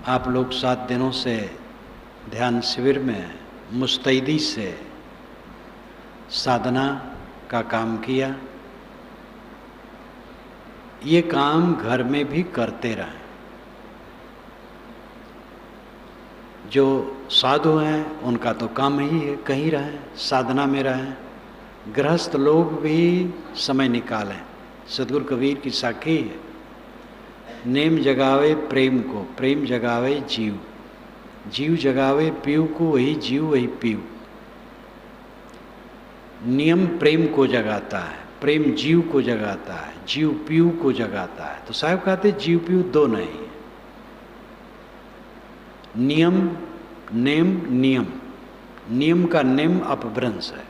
आप लोग 7 दिनों से ध्यान शिविर में मुस्तैदी से साधना का काम किया। ये काम घर में भी करते रहें। जो साधु हैं उनका तो काम ही है कहीं रहें, साधना में रहें। गृहस्थ लोग भी समय निकालें। सद्गुरु कबीर की साखी है, नेम जगावे प्रेम को, प्रेम जगावे जीव, जीव जगावे पीव को, वही जीव वही पीव। नियम प्रेम को जगाता है, प्रेम जीव को जगाता है, जीव पीव को जगाता है। तो साहब कहते जीव पीव दो नहीं है। नियम नेम नियम, नियम का नेम अपभ्रंश है।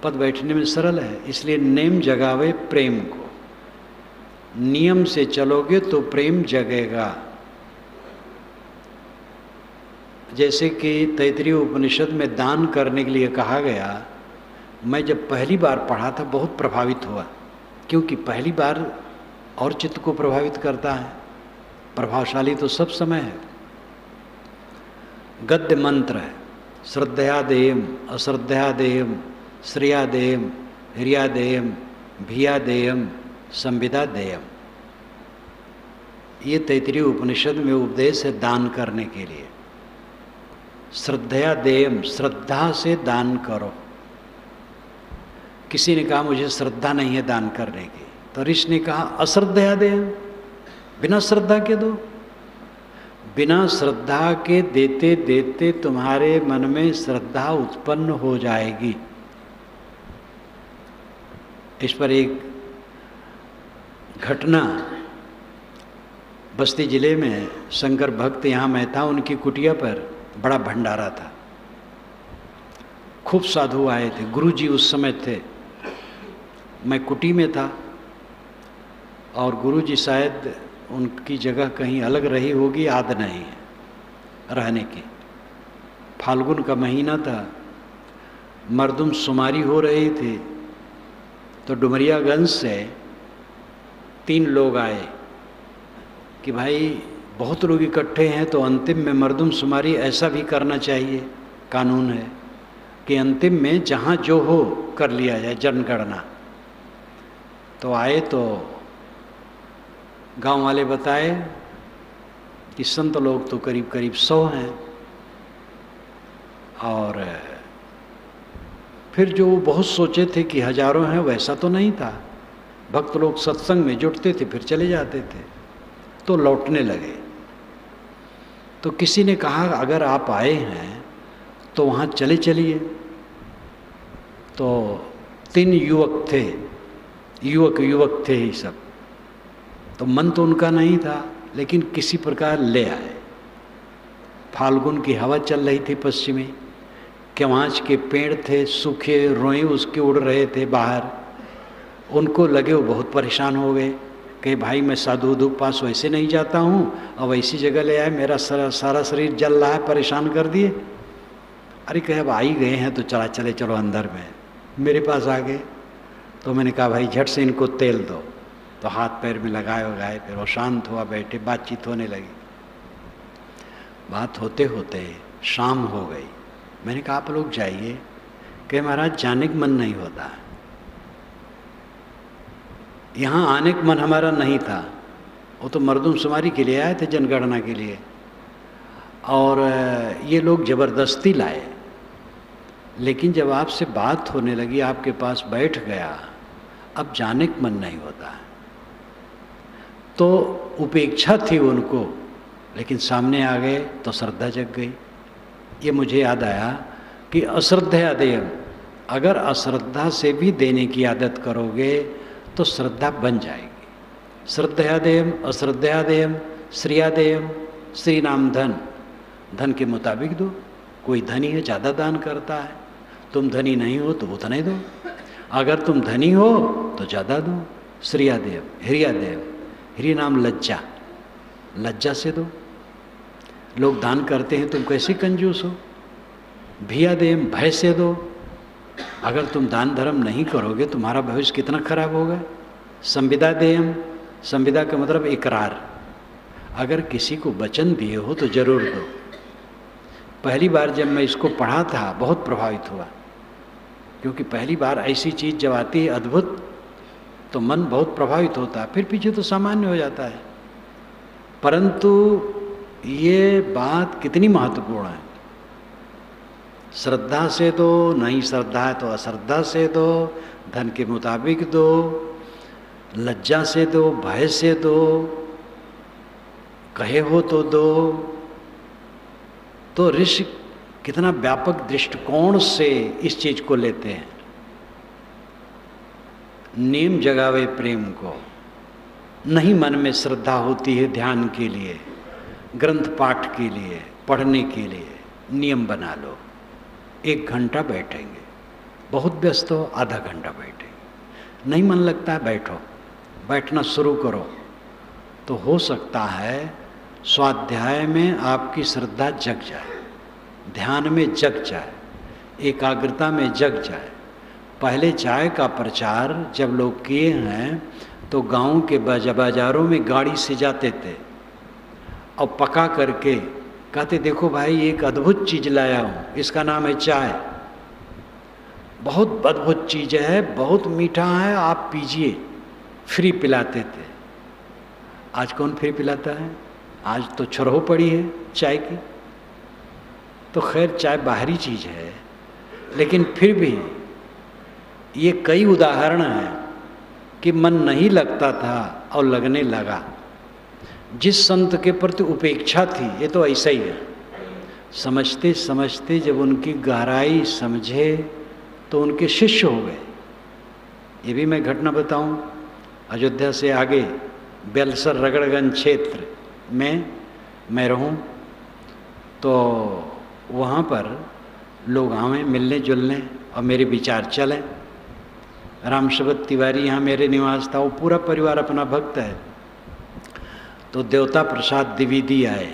पद बैठने में सरल है, इसलिए नेम जगावे प्रेम को। नियम से चलोगे तो प्रेम जगेगा। जैसे कि तैतरीय उपनिषद में दान करने के लिए कहा गया, मैं जब पहली बार पढ़ा था बहुत प्रभावित हुआ, क्योंकि पहली बार और चित्त को प्रभावित करता है। प्रभावशाली तो सब समय है। गद्य मंत्र है, श्रद्धयादेयम अश्रद्धयादेयम श्रेयादेयम हिर्यादेयम भियादेयम संविदादेयम। ये तैतरीय उपनिषद में उपदेश है दान करने के लिए। श्रद्धयादेयम, श्रद्धा से दान करो। किसी ने कहा मुझे श्रद्धा नहीं है दान करने की, तो ऋषि ने कहा अश्रद्धयादेयम, बिना श्रद्धा के दो। बिना श्रद्धा के देते देते तुम्हारे मन में श्रद्धा उत्पन्न हो जाएगी। इस पर एक घटना, बस्ती जिले में शंकर भक्त यहाँ मैं था, उनकी कुटिया पर बड़ा भंडारा था। खूब साधु आए थे, गुरुजी उस समय थे। मैं कुटी में था और गुरुजी शायद उनकी जगह कहीं अलग रही होगी, याद नहीं है रहने की। फाल्गुन का महीना था, मर्दुम शुमारी हो रही थी, तो डुमरियागंज से 3 लोग आए कि भाई बहुत लोग इकट्ठे हैं तो अंतिम में मर्दुम शुमारी ऐसा भी करना चाहिए, कानून है कि अंतिम में जहाँ जो हो कर लिया जाए, जनगणना। तो आए तो गांव वाले बताए कि संत लोग तो करीब करीब 100 हैं। और फिर जो बहुत सोचे थे कि हजारों हैं, वैसा तो नहीं था। भक्त लोग सत्संग में जुटते थे फिर चले जाते थे, तो लौटने लगे। तो किसी ने कहा अगर आप आए हैं तो वहाँ चले चलिए। तो 3 युवक थे, युवक थे ही सब। तो मन तो उनका नहीं था, लेकिन किसी प्रकार ले आए। फाल्गुन की हवा चल रही थी पश्चिमी, केवांच के पेड़ थे सूखे, रोए उसके उड़ रहे थे बाहर। उनको लगे वो बहुत परेशान हो गए कि भाई मैं साधु उधु पास वैसे नहीं जाता हूँ, और वैसी जगह ले आए, मेरा सारा शरीर जल रहा है, परेशान कर दिए। अरे कहे अब आ ही गए हैं तो चले चलो अंदर में। मेरे पास आ गए तो मैंने कहा भाई झट से इनको तेल दो। तो हाथ पैर में लगाए, फिर वो शांत हुआ, बैठे, बातचीत होने लगी। बात होते होते शाम हो गई। मैंने कहा आप लोग जाइए। कि महाराज जाने का मन नहीं होता, यहाँ आने का मन हमारा नहीं था। वो तो मर्दमशुमारी के लिए आए थे, जनगणना के लिए, और ये लोग ज़बरदस्ती लाए। लेकिन जब आपसे बात होने लगी, आपके पास बैठ गया, अब जाने का मन नहीं होता। तो उपेक्षा थी उनको, लेकिन सामने आ गए तो श्रद्धा जग गई। ये मुझे याद आया कि अश्रद्धयादेयम, अगर अश्रद्धा से भी देने की आदत करोगे तो श्रद्धा बन जाएगी। श्रद्धयादेयम अश्रद्धयादेयम श्रेयादेयम, श्री नाम धन, धन के मुताबिक दो। कोई धनी है ज़्यादा दान करता है, तुम धनी नहीं हो तो उतना ही दो। अगर तुम धनी हो तो ज़्यादा दो। श्रेयादेयम हिर्यादेयम, हिरी नाम लज्जा, लज्जा से दो। लोग दान करते हैं, तुम कैसे कंजूस हो। भियादेयम, भय से दो। अगर तुम दान धर्म नहीं करोगे तुम्हारा भविष्य कितना खराब होगा। संविदादेयम, संविदा का मतलब इकरार, अगर किसी को वचन दिए हो तो जरूर दो। पहली बार जब मैं इसको पढ़ा था बहुत प्रभावित हुआ, क्योंकि पहली बार ऐसी चीज़ जब आती है अद्भुत तो मन बहुत प्रभावित होता है, फिर पीछे तो सामान्य हो जाता है। परंतु ये बात कितनी महत्वपूर्ण है। श्रद्धा से दो, नहीं श्रद्धा है तो अश्रद्धा से दो, धन के मुताबिक दो, लज्जा से दो, भय से दो, कहे हो तो दो। तो ऋषि कितना व्यापक दृष्टिकोण से इस चीज को लेते हैं। नियम जगावे प्रेम को। नहीं मन में श्रद्धा होती है ध्यान के लिए, ग्रंथ पाठ के लिए, पढ़ने के लिए, नियम बना लो। 1 घंटा बैठेंगे, बहुत व्यस्त हो आधा घंटा बैठेंगे, नहीं मन लगता है बैठो, बैठना शुरू करो। तो हो सकता है स्वाध्याय में आपकी श्रद्धा जग जाए, ध्यान में जग जाए, एकाग्रता में जग जाए। पहले चाय का प्रचार जब लोग किए हैं तो गांव के बाजारों में गाड़ी से जाते थे और पका करके कहते देखो भाई एक अद्भुत चीज़ लाया हूँ, इसका नाम है चाय, बहुत अद्भुत चीज़ है, बहुत मीठा है, आप पीजिए, फ्री पिलाते थे। आज कौन फ्री पिलाता है? आज तो छरहो पड़ी है चाय की। तो खैर चाय बाहरी चीज़ है, लेकिन फिर भी ये कई उदाहरण हैं कि मन नहीं लगता था और लगने लगा। जिस संत के प्रति उपेक्षा थी, ये तो ऐसा ही है, समझते समझते जब उनकी गहराई समझे तो उनके शिष्य हो गए। ये भी मैं घटना बताऊं, अयोध्या से आगे बेलसर रगड़गंज क्षेत्र में मैं रहूं तो वहाँ पर लोग आवें मिलने जुलने और मेरे विचार चलें। रामशबद तिवारी यहाँ मेरे निवास था, वो पूरा परिवार अपना भक्त है। तो देवता प्रसाद द्विवेदी आए,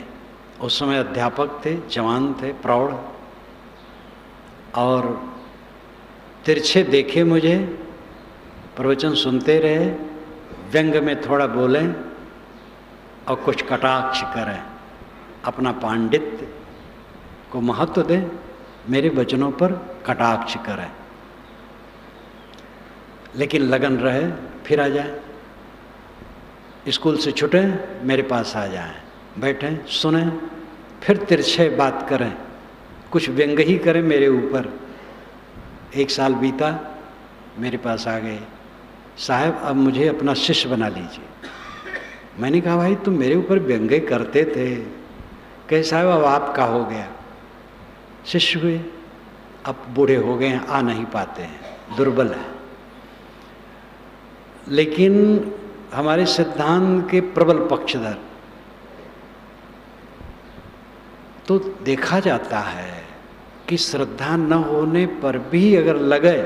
उस समय अध्यापक थे, जवान थे, प्रौढ़, और तिरछे देखे मुझे, प्रवचन सुनते रहे, व्यंग में थोड़ा बोलें और कुछ कटाक्ष करें, अपना पांडित्य को महत्व दें, मेरे वचनों पर कटाक्ष करें, लेकिन लगन रहे, फिर आ जाए, स्कूल से छुटे मेरे पास आ जाएं, बैठें, सुनें, फिर तिरछे बात करें, कुछ व्यंग ही करें मेरे ऊपर। 1 साल बीता, मेरे पास आ गए, साहब अब मुझे अपना शिष्य बना लीजिए। मैंने कहा भाई तुम मेरे ऊपर व्यंग्य करते थे, कहे साहब अब आपका हो गया। शिष्य हुए, अब बूढ़े हो गए हैं, आ नहीं पाते हैं, दुर्बल है। लेकिन हमारे सिद्धांत के प्रबल पक्षधर, तो देखा जाता है कि श्रद्धा न होने पर भी अगर लगे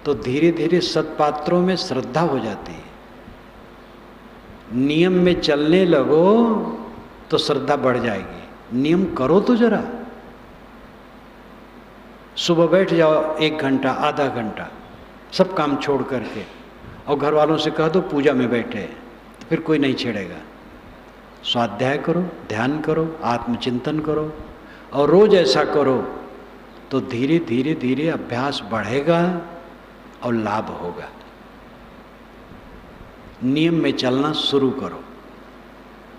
तो धीरे धीरे सत्पात्रों में श्रद्धा हो जाती है। नियम में चलने लगो तो श्रद्धा बढ़ जाएगी। नियम करो तो जरा, सुबह बैठ जाओ 1 घंटा, आधा घंटा, सब काम छोड़ करके, और घर वालों से कह दो पूजा में बैठे, तो फिर कोई नहीं छेड़ेगा। स्वाध्याय करो, ध्यान करो, आत्मचिंतन करो, और रोज ऐसा करो तो धीरे धीरे धीरे अभ्यास बढ़ेगा और लाभ होगा। नियम में चलना शुरू करो।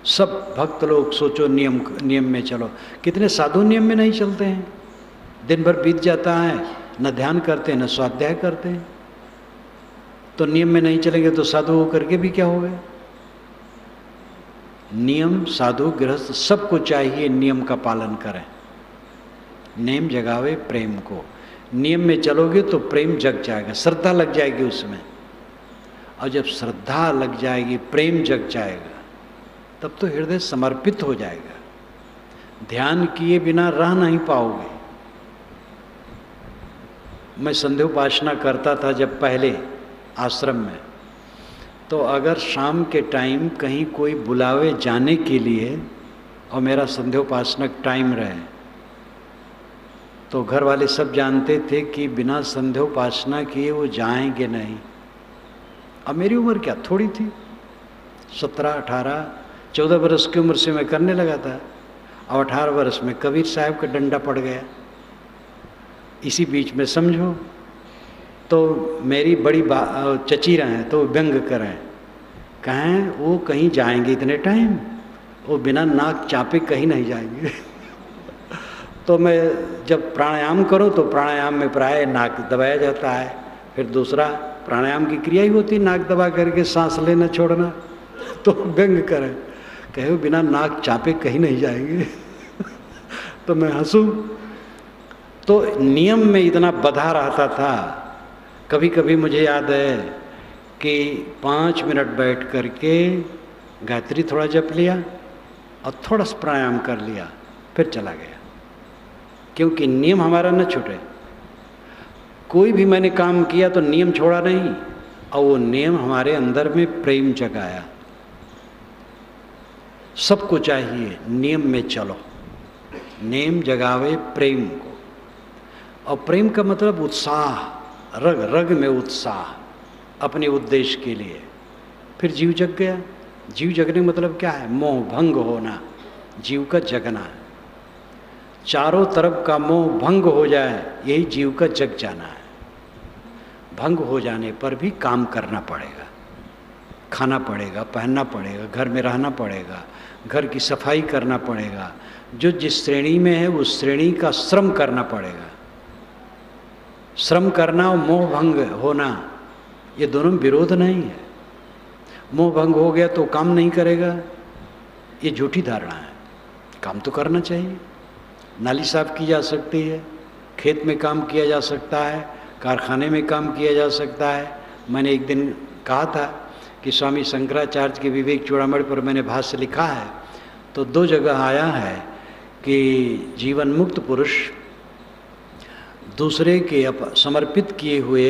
सब भक्त लोग सोचो नियम में चलो, कितने साधु नियम में नहीं चलते हैं। दिन भर बीत जाता है, न ध्यान करते हैं न स्वाध्याय करते हैं। तो नियम में नहीं चलेंगे तो साधु होकर के भी क्या हो गए। नियम साधु गृहस्थ सबको चाहिए नियम का पालन करें। नियम जगावे प्रेम को। नियम में चलोगे तो प्रेम जग जाएगा, श्रद्धा लग जाएगी उसमें, और जब श्रद्धा लग जाएगी, प्रेम जग जाएगा, तब तो हृदय समर्पित हो जाएगा। ध्यान किए बिना रह नहीं पाओगे। मैं संध्योपासना करता था जब पहले आश्रम में, तो अगर शाम के टाइम कहीं कोई बुलावे जाने के लिए और मेरा संध्योपासनक टाइम रहे, तो घर वाले सब जानते थे कि बिना संध्योपासना किए वो जाएंगे नहीं। अब मेरी उम्र क्या थोड़ी थी, 17, 18, 14 वर्ष की उम्र से मैं करने लगा था। और 18 वर्ष में कबीर साहब का डंडा पड़ गया। इसी बीच में समझो तो मेरी बड़ी चचीरा हैं तो व्यंग करें, कहें वो कहीं जाएंगे इतने टाइम, वो बिना नाक चापे कहीं नहीं जाएंगे। तो मैं जब प्राणायाम करो तो प्राणायाम में प्राय नाक दबाया जाता है, फिर दूसरा प्राणायाम की क्रिया ही होती है नाक दबा करके सांस लेना छोड़ना। तो व्यंग करें, कहे बिना नाक चापे कहीं नहीं जाएंगे। तो मैं हंसूं। तो नियम में इतना बधा रहता था। कभी कभी मुझे याद है कि 5 मिनट बैठ करके गायत्री थोड़ा जप लिया और थोड़ा सा प्राणायाम कर लिया, फिर चला गया, क्योंकि नियम हमारा न छूटे। कोई भी मैंने काम किया तो नियम छोड़ा नहीं, और वो नियम हमारे अंदर में प्रेम जगाया। सबको चाहिए नियम में चलो, नियम जगावे प्रेम को। और प्रेम का मतलब उत्साह, रग रग में उत्साह अपने उद्देश्य के लिए। फिर जीव जग गया। जीव जगने मतलब क्या है? मोह भंग होना, जीव का जगना है। चारों तरफ का मोह भंग हो जाए, यही जीव का जग जाना है। भंग हो जाने पर भी काम करना पड़ेगा, खाना पड़ेगा, पहनना पड़ेगा, घर में रहना पड़ेगा, घर की सफाई करना पड़ेगा, जो जिस श्रेणी में है उस श्रेणी का श्रम करना पड़ेगा। श्रम करना और मोह भंग होना, ये दोनों विरोध नहीं है। मोह भंग हो गया तो काम नहीं करेगा, ये झूठी धारणा है। काम तो करना चाहिए। नाली साफ की जा सकती है, खेत में काम किया जा सकता है, कारखाने में काम किया जा सकता है। मैंने एक दिन कहा था कि स्वामी शंकराचार्य के विवेक चूड़ामणि पर मैंने भाष्य लिखा है, तो 2 जगह आया है कि जीवन मुक्त पुरुष दूसरे के समर्पित किए हुए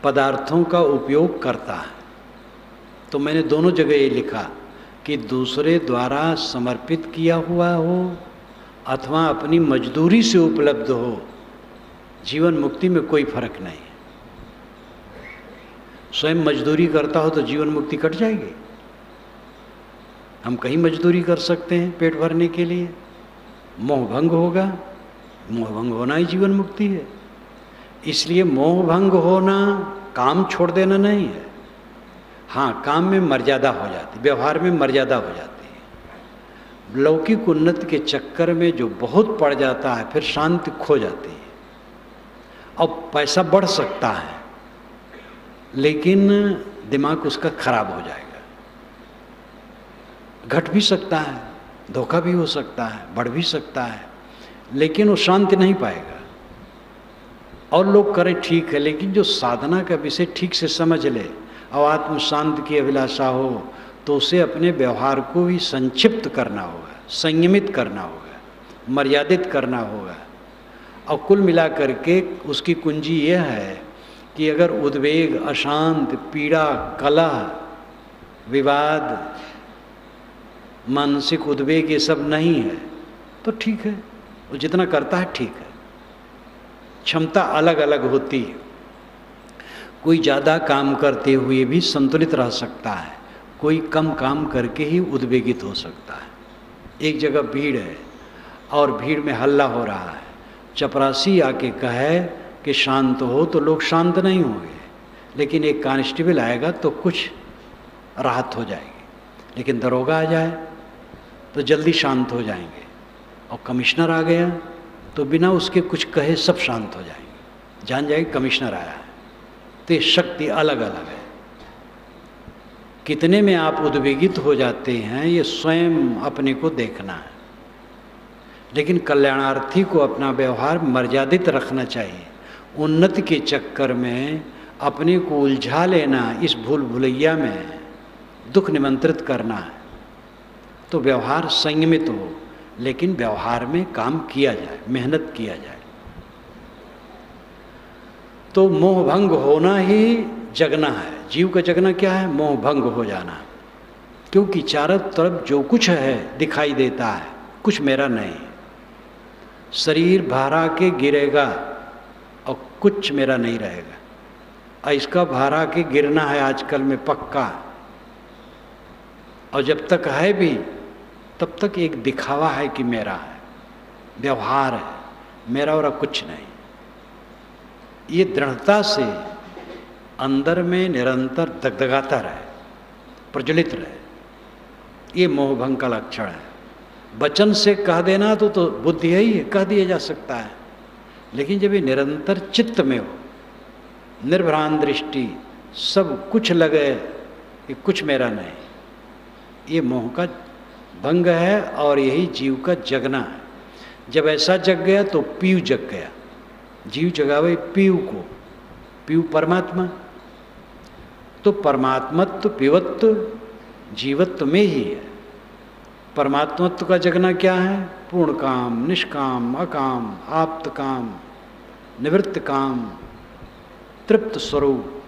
पदार्थों का उपयोग करता है। तो मैंने दोनों जगह ये लिखा कि दूसरे द्वारा समर्पित किया हुआ हो अथवा अपनी मजदूरी से उपलब्ध हो, जीवन मुक्ति में कोई फर्क नहीं है। स्वयं मजदूरी करता हो तो जीवन मुक्ति कट जाएगी। हम कहीं मजदूरी कर सकते हैं पेट भरने के लिए, मोह भंग होगा। मोह भंग होना ही जीवन मुक्ति है। इसलिए मोह भंग होना काम छोड़ देना नहीं है। हाँ, काम में मर्यादा हो जाती, व्यवहार में मर्यादा हो जाती है। लौकिक उन्नति के चक्कर में जो बहुत पड़ जाता है, फिर शांति खो जाती है। अब पैसा बढ़ सकता है लेकिन दिमाग उसका खराब हो जाएगा। घट भी सकता है, धोखा भी हो सकता है, बढ़ भी सकता है, लेकिन वो शांति नहीं पाएगा। और लोग करें ठीक है, लेकिन जो साधना का विषय ठीक से समझ ले और आत्म शांति की अभिलाषा हो तो उसे अपने व्यवहार को भी संक्षिप्त करना होगा, संयमित करना होगा, मर्यादित करना होगा। और कुल मिलाकर के उसकी कुंजी यह है कि अगर उद्वेग, अशांत, पीड़ा, कलह, विवाद, मानसिक उद्वेग ये सब नहीं है तो ठीक है, वो जितना करता है ठीक है। क्षमता अलग अलग होती है। कोई ज़्यादा काम करते हुए भी संतुलित रह सकता है, कोई कम काम करके ही उद्वेगित हो सकता है। एक जगह भीड़ है और भीड़ में हल्ला हो रहा है, चपरासी आके कहे कि शांत हो तो लोग शांत नहीं होंगे, लेकिन एक कांस्टेबल आएगा तो कुछ राहत हो जाएगी। लेकिन दरोगा आ जाए तो जल्दी शांत हो जाएंगे, और कमिश्नर आ गया तो बिना उसके कुछ कहे सब शांत हो जाएंगे, जान जाएंगे कमिश्नर आया है। तो ये शक्ति अलग अलग है। कितने में आप उद्वेगित हो जाते हैं ये स्वयं अपने को देखना है। लेकिन कल्याणार्थी को अपना व्यवहार मर्यादित रखना चाहिए। उन्नति के चक्कर में अपने को उलझा लेना, इस भूल भुलैया में दुख निमंत्रित करना है। तो व्यवहार संयमित हो, लेकिन व्यवहार में काम किया जाए, मेहनत किया जाए। तो मोह भंग होना ही जगना है। जीव का जगना क्या है? मोह भंग हो जाना। क्योंकि चारों तरफ जो कुछ है दिखाई देता है, कुछ मेरा नहीं। शरीर भारा के गिरेगा और कुछ मेरा नहीं रहेगा। और इसका भारा के गिरना है आजकल में पक्का। और जब तक है भी तब तक एक दिखावा है कि मेरा है, व्यवहार है, मेरा और कुछ नहीं। ये दृढ़ता से अंदर में निरंतर दगदगाता रहे, प्रज्वलित रहे, ये मोहभंग का लक्षण है। वचन से कह देना तो बुद्धि है ही है, कह दिया जा सकता है, लेकिन जब ये निरंतर चित्त में हो, निर्भ्रांत दृष्टि, सब कुछ लगे कि कुछ मेरा नहीं, ये मोह का भंग है और यही जीव का जगना है। जब ऐसा जग गया तो पीयू जग गया। जीव जगावे पीयू को, पीयू परमात्मा। तो परमात्मत्व पीवत्व जीवत्व में ही है। परमात्मत्व का जगना क्या है? पूर्ण काम, निष्काम, अकाम, आप्त काम, निवृत्त काम, तृप्त स्वरूप,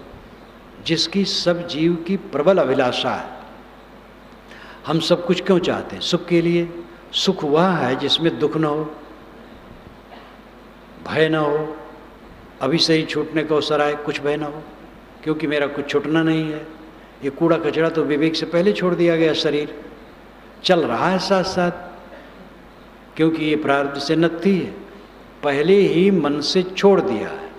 जिसकी सब जीव की प्रबल अभिलाषा है। हम सब कुछ क्यों चाहते हैं? सुख के लिए। सुख वह है जिसमें दुख न हो, भय न हो, अभी से ही छूटने का अवसर आए, कुछ भय न हो, क्योंकि मेरा कुछ छूटना नहीं है। ये कूड़ा कचरा तो विवेक से पहले छोड़ दिया गया, शरीर चल रहा है साथ साथ, क्योंकि ये प्रारब्ध से नत्थी है, पहले ही मन से छोड़ दिया है,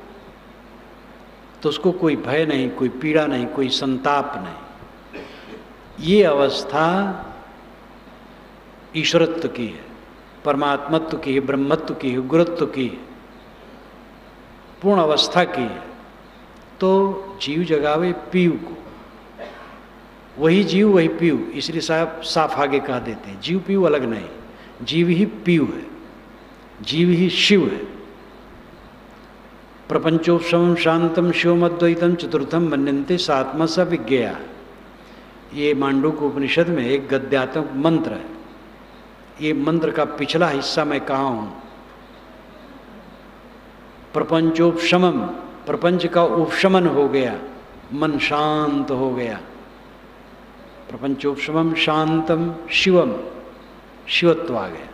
तो उसको कोई भय नहीं, कोई पीड़ा नहीं, कोई संताप नहीं। ये अवस्था ईश्वरत्व की है, परमात्मत्व की है, ब्रह्मत्व की है, गुरुत्व की है, पूर्ण अवस्था की है। तो जीव जगावे पीयू को, वही जीव वही पीयू, इसलिए साहब साफ आगे कह देते हैं, जीव पीयू अलग नहीं, जीव ही पीयू है, जीव ही शिव है। प्रपंचोपशमं शांतम शिवम अद्वैतम चतुर्थम मन्यन्ते सात्मा स विज्ञेया। ये मांडूक्य उपनिषद में एक गद्यात्मक मंत्र है। ये मंत्र का पिछला हिस्सा मैं कहा हूँ। प्रपंचोपशमम, प्रपंच का उपशमन हो गया, मन शांत हो गया। प्रपंचोपशमम शांतम शिवम, शिवत्व आ गया।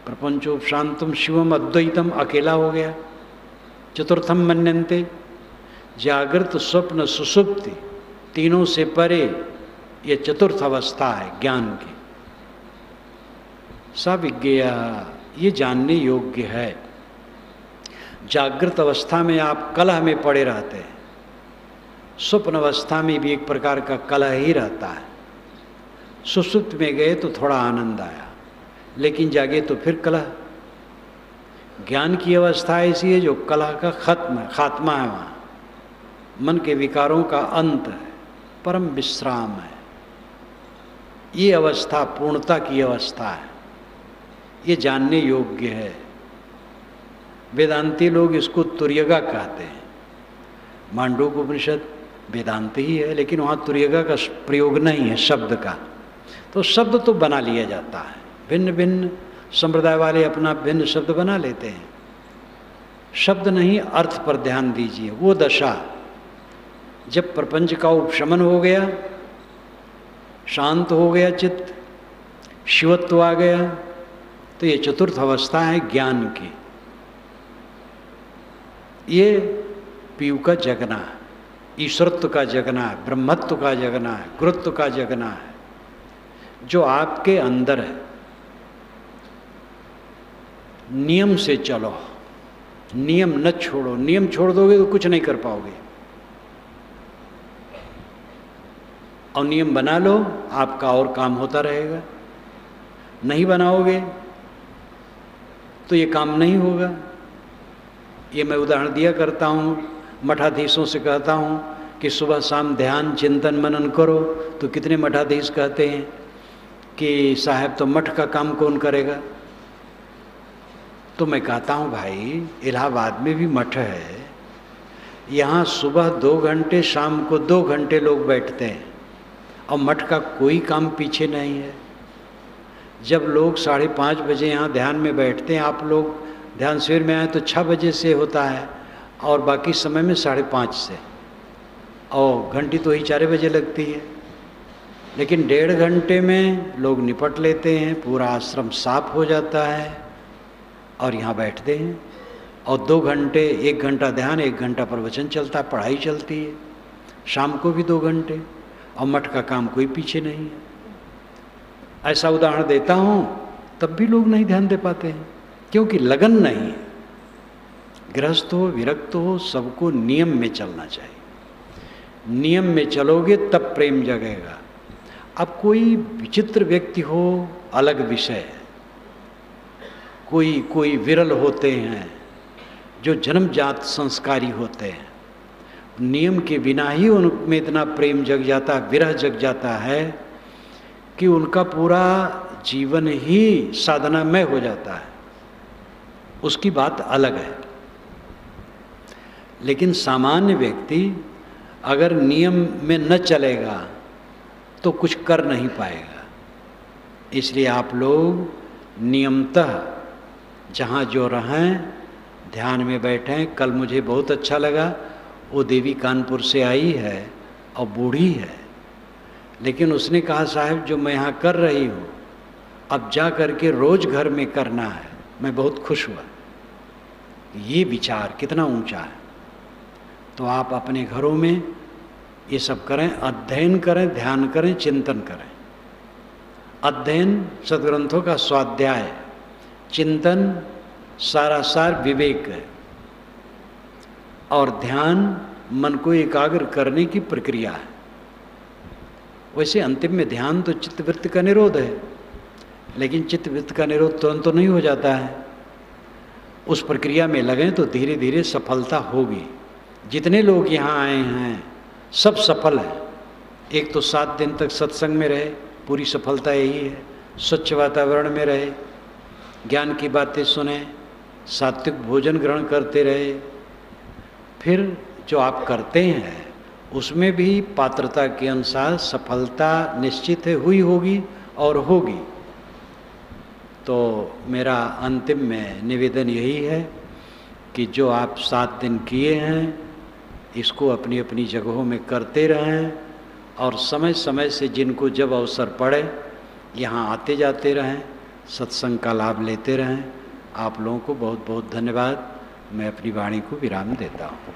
प्रपंचोपशांतम शिवम अद्वैतम, अकेला हो गया। चतुर्थम मन्यन्ते, जागृत स्वप्न सुसुप्ति तीनों से परे ये चतुर्थ अवस्था है ज्ञान की। सविज्ञेया, ये जानने योग्य है। जागृत अवस्था में आप कलह में पड़े रहते हैं, स्वप्न अवस्था में भी एक प्रकार का कलह ही रहता है। सुसुप्त में गए तो थोड़ा आनंद आया, लेकिन जागे तो फिर कलह। ज्ञान की अवस्था ऐसी है जो कलह का खात्मा है, वहाँ मन के विकारों का अंत है, परम विश्राम है। ये अवस्था पूर्णता की अवस्था है, ये जानने योग्य है। वेदांती लोग इसको तुर्यगा कहते हैं। मांडूक्य उपनिषद वेदांत ही है, लेकिन वहाँ तुर्यगा का प्रयोग नहीं है शब्द का, तो शब्द तो बना लिया जाता है। भिन्न भिन्न संप्रदाय वाले अपना भिन्न शब्द बना लेते हैं। शब्द नहीं, अर्थ पर ध्यान दीजिए। वो दशा जब प्रपंच का उपशमन हो गया, शांत हो गया चित्त, शिवत्व आ गया, तो ये चतुर्थ अवस्था है ज्ञान की। ये पीयू का जगना है, ईश्वरत्व का जगना है, ब्रह्मत्व का जगना है, गुरुत्व का जगना है, जो आपके अंदर है। नियम से चलो, नियम न छोड़ो। नियम छोड़ दोगे तो कुछ नहीं कर पाओगे, और नियम बना लो, आपका और काम होता रहेगा। नहीं बनाओगे तो ये काम नहीं होगा। ये मैं उदाहरण दिया करता हूँ, मठाधीशों से कहता हूँ कि सुबह शाम ध्यान चिंतन मनन करो, तो कितने मठाधीश कहते हैं कि साहब तो मठ का काम कौन करेगा। तो मैं कहता हूँ भाई, इलाहाबाद में भी मठ है, यहाँ सुबह 2 घंटे, शाम को 2 घंटे लोग बैठते हैं, और मठ का कोई काम पीछे नहीं है। जब लोग 5:30 बजे यहाँ ध्यान में बैठते हैं, आप लोग ध्यान शिविर में आए तो 6 बजे से होता है, और बाकी समय में 5:30 से, और घंटी तो ही 4 बजे लगती है। लेकिन 1.5 घंटे में लोग निपट लेते हैं, पूरा आश्रम साफ हो जाता है, और यहाँ बैठते हैं। और 2 घंटे, 1 घंटा ध्यान, 1 घंटा प्रवचन चलता है, पढ़ाई चलती है। शाम को भी 2 घंटे, और मठ का काम कोई पीछे नहीं है। ऐसा उदाहरण देता हूँ तब भी लोग नहीं ध्यान दे पाते हैं, क्योंकि लगन नहीं है। गृहस्थ हो विरक्त हो सबको नियम में चलना चाहिए। नियम में चलोगे तब प्रेम जगेगा। अब कोई विचित्र व्यक्ति हो अलग विषय है, कोई विरल होते हैं जो जन्मजात संस्कारी होते हैं, नियम के बिना ही उनमें इतना प्रेम जग जाता, विरह जग जाता है कि उनका पूरा जीवन ही साधनामय हो जाता है। उसकी बात अलग है। लेकिन सामान्य व्यक्ति अगर नियम में न चलेगा तो कुछ कर नहीं पाएगा। इसलिए आप लोग नियमतः जहाँ जो रहें ध्यान में बैठें। कल मुझे बहुत अच्छा लगा, वो देवी कानपुर से आई है और बूढ़ी है, लेकिन उसने कहा साहब जो मैं यहाँ कर रही हूँ अब जा कर के रोज़ घर में करना है। मैं बहुत खुश हुआ। ये विचार कितना ऊंचा है। तो आप अपने घरों में ये सब करें, अध्ययन करें, ध्यान करें, चिंतन करें। अध्ययन सदग्रंथों का स्वाध्याय, चिंतन सारा सार विवेक है, और ध्यान मन को एकाग्र करने की प्रक्रिया है। वैसे अंतिम में ध्यान तो चित्तवृत्ति का निरोध है, लेकिन चित्तवृत्ति का निरोध तुरंत तो नहीं हो जाता है। उस प्रक्रिया में लगें तो धीरे धीरे सफलता होगी। जितने लोग यहाँ आए हैं सब सफल हैं। एक तो 7 दिन तक सत्संग में रहे, पूरी सफलता यही है। स्वच्छ वातावरण में रहे, ज्ञान की बातें सुने, सात्विक भोजन ग्रहण करते रहे। फिर जो आप करते हैं उसमें भी पात्रता के अनुसार सफलता निश्चित है, हुई होगी और होगी। तो मेरा अंतिम में निवेदन यही है कि जो आप 7 दिन किए हैं इसको अपनी अपनी जगहों में करते रहें, और समय समय से जिनको जब अवसर पड़े यहाँ आते जाते रहें, सत्संग का लाभ लेते रहें। आप लोगों को बहुत बहुत धन्यवाद। मैं अपनी वाणी को विराम देता हूँ।